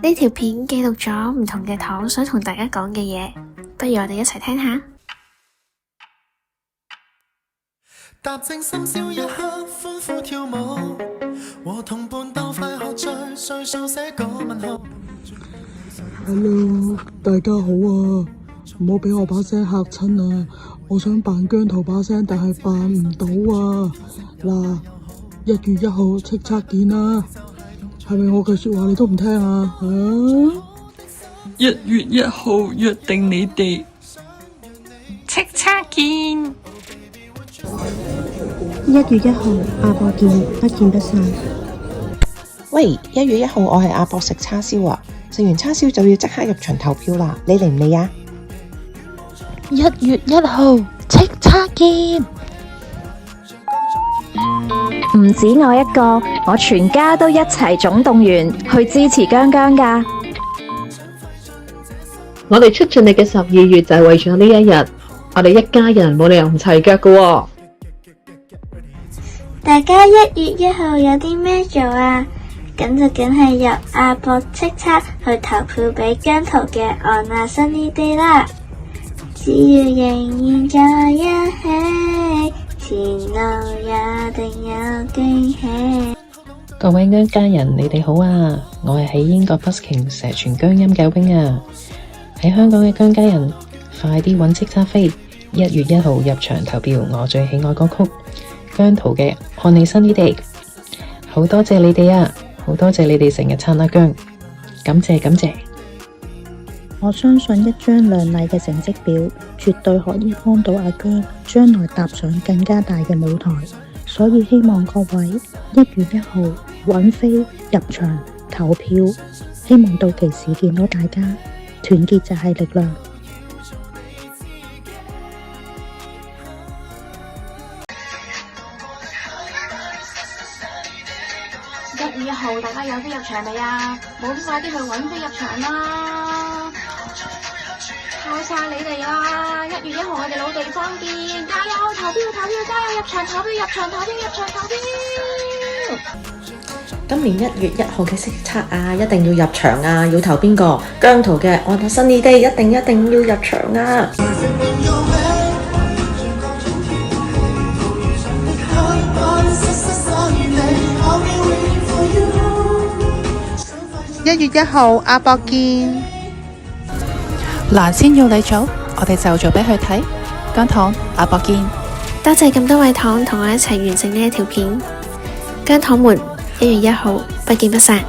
呢條片記錄咗唔同嘅糖想同大家講嘅嘢，不如我哋一齊聽下。踏正深宵一刻，歡呼跳舞，和同伴鬥快喝醉，歲數寫個問號。Hello， 大家好啊！唔好俾我把聲嚇親啊！我想扮姜濤把聲，但係扮唔到啊！嗱，1月1號叱咤見啦！係咪我嘅說話你都唔聽啊？1月1號約定你哋叱咤見。1月1號阿博見，不見不散。喂，1月1號我係阿博食叉燒啊！食完叉燒就要即刻入場投票啦，你嚟唔嚟啊？1月1號叱咤見。唔止我一個，我全家都一齊總動員去支持姜姜㗎。我哋出盡力嘅12月就係為咗呢一日，我哋一家人冇理由唔齊腳㗎喎。大家1月1號有啲咩做啊？咁就梗係由阿博叱咤去投票俾姜濤嘅《On a Sunny Day》啦。只要仍然在一起，前路也定有驚喜。各位姜家人，你哋好啊！我係喺英國 busking 蛇傳姜音救兵啊！喺香港嘅姜家人，快啲搵叱咤飛！1月1號入場投票，我最喜愛歌曲姜濤嘅《On a Sunny Day》。好多謝你哋啊！好多謝你哋成日撐阿姜，感謝感謝。我相信一張亮麗嘅成績表，絕對可以幫到阿姜將來踏上更加大嘅舞台。所以希望各位1月1號搵飛入場投票，希望到期時見到大家，團結就係力量。1月1號大家有飛入場未啊？冇快啲去搵飛入場啦！靠晒你哋啦！1月1號我哋老地方見，加油投票投票，加油入場投票入場投票入場投票！今年1月1號嘅叱咤啊，一定要入場啊！要投邊個？姜濤嘅《On a Sunny Day》一定要入場啊！1月1號阿博見。難先要你做，我哋就做俾佢睇。姜糖阿博見。多謝咁多位糖同我一齊完成呢一條片。姜糖們，1月1號不見不散。